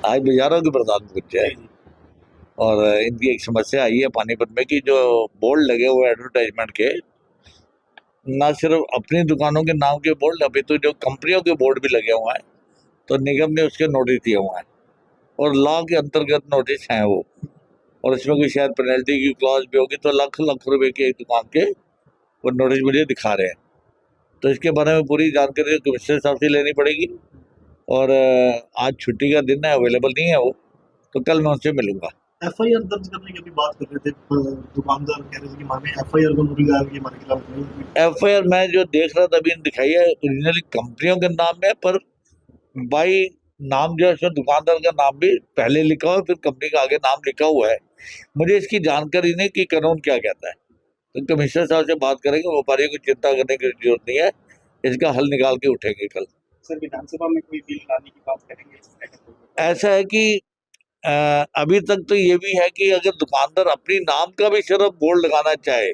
आज बाजारों के प्रधान पूछे है। और इनकी एक समस्या आई है पानीपत में कि जो बोर्ड लगे हुए एडवर्टाइजमेंट के, ना सिर्फ अपनी दुकानों के नाम के बोर्ड, अभी तो जो कंपनियों के बोर्ड भी लगे हुए हैं, तो निगम ने उसके नोटिस दिए हुए हैं और लॉ के अंतर्गत नोटिस हैं वो। और इसमें कोई शायद पेनल्टी की क्लॉज भी होगी, तो लाख लाख रुपए की एक दुकान के वो नोटिस मुझे दिखा रहे हैं। तो इसके बारे में पूरी जानकारी कमिश्नर साहब से लेनी पड़ेगी। और आज छुट्टी का दिन है, अवेलेबल नहीं है वो, तो कल मैं उनसे मिलूंगा। एफआईआर दर्ज करने की अभी बात कर रहे थे, दुकानदार कह रहे थे कि हमें एफआईआर को नोटिस आया कि हमारे खिलाफ। एफआईआर मैं जो देख रहा था अभी दिखाई है, ओरिजिनली कंपनियों के नाम में, पर बाई नाम जो है उसमें दुकानदार का नाम भी पहले लिखा हुआ है, फिर कंपनी का आगे नाम लिखा हुआ है। मुझे इसकी जानकारी नहीं कि कानून क्या कहता है, तो कमिश्नर साहब से बात करेंगे। व्यापारियों को चिंता करने की जरूरत नहीं है, इसका हल निकाल के उठेंगे कल। सर, विधानसभा में कोई बिल लाने की बात करेंगे? ऐसा है कि अभी तक तो ये भी है कि अगर दुकानदार अपनी नाम का भी सिर्फ बोर्ड लगाना चाहे,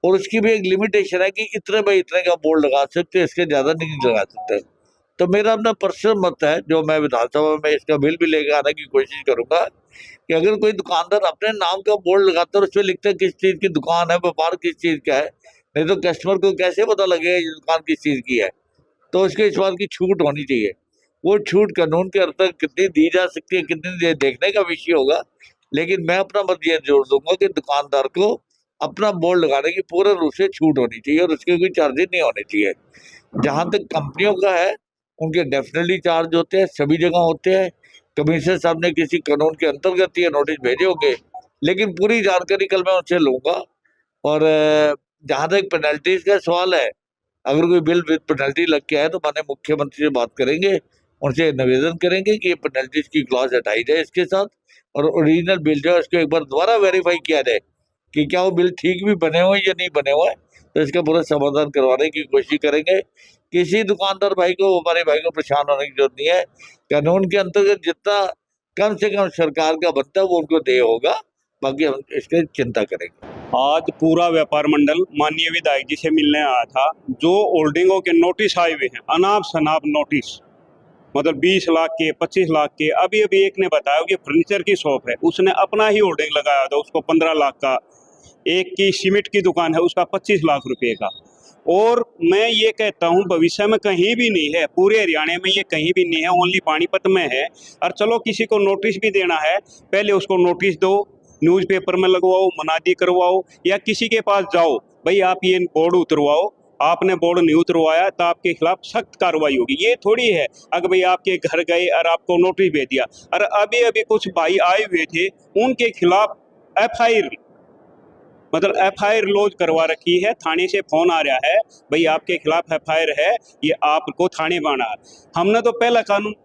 और उसकी भी एक लिमिटेशन है कि इतने बाई इतने का बोर्ड लगा सकते, इसके ज्यादा नहीं लगा सकते। तो मेरा अपना पर्सनल मत है, जो मैं विधानसभा में इसका बिल भी लेके आने की कोशिश करूंगा, कि अगर कोई दुकानदार अपने नाम का बोर्ड लगाता है और उसमें लिखता है किस चीज की दुकान है, व्यापार किस चीज का है, नहीं तो कस्टमर को कैसे पता लगेगा ये दुकान किस चीज की है। तो उसके इस बात की छूट होनी चाहिए। वो छूट कानून के अंतर्गत कितनी दी जा सकती है, कितनी देखने का विषय होगा, लेकिन मैं अपना मत ये जोड़ दूंगा कि दुकानदार को अपना बोर्ड लगाने की पूर्ण रूप से छूट होनी चाहिए और उसके कोई चार्जेस नहीं होने चाहिए। जहां तक कंपनियों का है, उनके डेफिनेटली चार्ज होते हैं, सभी जगह होते हैं। कमिश्नर साहब ने किसी कानून के अंतर्गत ये नोटिस भेजे होंगे, लेकिन पूरी जानकारी कल मैं उनसे लूंगा। और जहां तक पेनल्टीज का सवाल है, अगर कोई बिल विद पेनल्टी लग के आए तो माननीय मुख्यमंत्री से बात करेंगे, उनसे निवेदन करेंगे कि ये पेनल्टीज की क्लॉज हटाई जाए इसके साथ, और ओरिजिनल बिल जो है उसको एक बार दोबारा वेरीफाई किया जाए कि क्या वो बिल ठीक भी बने हुए या नहीं बने हुए, तो इसका पूरा समाधान करवाने की कोशिश करेंगे। किसी दुकानदार भाई को, हमारे भाई को परेशान होने की जरूरत नहीं है। कानून के अंतर्गत जितना कम से कम सरकार का बनता है वो उनको देय होगा, बाकी हम इसकी चिंता करेंगे। आज पूरा व्यापार मंडल माननीय विधायक जी से मिलने आया था। जो होल्डिंगों के नोटिस आए हुए हैं, अनाप शनाप नोटिस, मतलब 20 लाख के, 25 लाख के। अभी अभी एक ने बताया कि फर्नीचर की शॉप है, उसने अपना ही होल्डिंग लगाया था, उसको 15 लाख का। एक की सीमेंट की दुकान है, उसका 25 लाख रुपए का। और मैं ये कहता हूँ भविष्य में कहीं भी नहीं है, पूरे हरियाणा में ये कहीं भी नहीं है, ओनली पानीपत में है। और चलो किसी को नोटिस भी देना है, पहले उसको नोटिस दो, न्यूज़पेपर में लगवाओ, मुनादी करवाओ, या किसी के पास जाओ, भाई आप ये बोर्ड उतरवाओ। आपने बोर्ड नहीं उतरवाया तो आपके खिलाफ सख्त कार्रवाई होगी। ये थोड़ी है अगर भाई आपके घर गए और आपको नोटिस भेज दिया। और अभी अभी कुछ भाई आए हुए थे, उनके खिलाफ एफआईआर, मतलब एफआईआर लॉन्च करवा रखी है। थाने से फोन आ रहा है, भाई आपके खिलाफ एफआईआर है, ये आपको थाने में आना। हमने तो पहला कानून,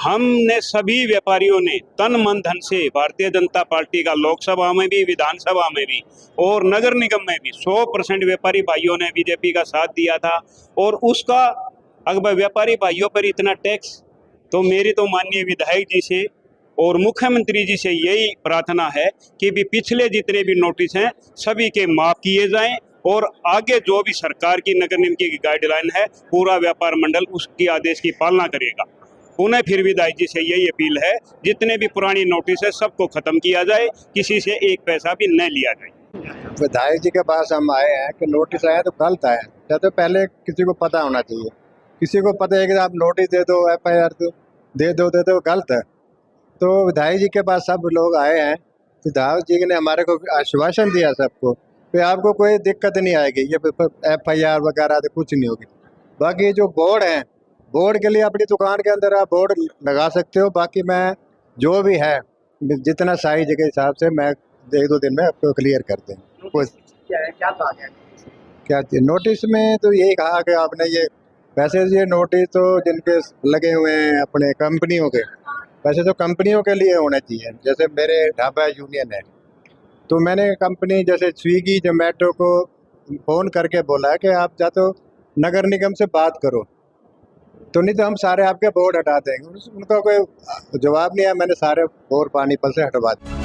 हमने सभी व्यापारियों ने तन मन धन से भारतीय जनता पार्टी का लोकसभा में भी, विधानसभा में भी और नगर निगम में भी 100% व्यापारी भाइयों ने बीजेपी का साथ दिया था। और उसका अगर व्यापारी भाइयों पर इतना टैक्स, तो मेरी तो माननीय विधायक जी से और मुख्यमंत्री जी से यही प्रार्थना है कि भी पिछले जितने भी नोटिस हैं सभी के माफ किए जाएं, और आगे जो भी सरकार की नगर निगम की गाइडलाइन है, पूरा व्यापार मंडल उसकी आदेश की पालना करेगा। उन्हें फिर विधायक जी से यही अपील है, जितने भी पुरानी नोटिस है सबको खत्म किया जाए, किसी से एक पैसा भी न लिया जाए। विधायक जी के पास हम आए हैं कि नोटिस आया तो गलत है, या तो पहले किसी को पता होना चाहिए। किसी को पता है कि आप नोटिस दे दो, एफआईआर दे दो गलत है। तो विधायक जी के पास सब लोग आए हैं, विधायक जी ने हमारे को आश्वासन दिया सबको कि आपको कोई दिक्कत नहीं आएगी, ये एफआईआर वगैरह तो कुछ नहीं होगी। बाकी जो बोर्ड है, बोर्ड के लिए अपनी दुकान के अंदर आप बोर्ड लगा सकते हो। बाकी मैं जो भी है जितना साइज के हिसाब से मैं 1-2 दिन में आपको क्लियर कर दें। क्या कहा गया? क्या नोटिस में तो यही कहा कि आपने ये, वैसे ये नोटिस तो जिनके लगे हुए हैं अपने कंपनियों के, वैसे तो कंपनियों के लिए होने चाहिए। जैसे मेरे ढाबा यूनियन है, तो मैंने कंपनी जैसे स्विगी जोमेटो को फ़ोन करके बोला कि आप या तो नगर निगम से बात करो, तो नहीं तो हम सारे आपके बोर्ड हटा देंगे। उनका कोई जवाब नहीं है, मैंने सारे बोर्ड पानीपत से हटवा दिए।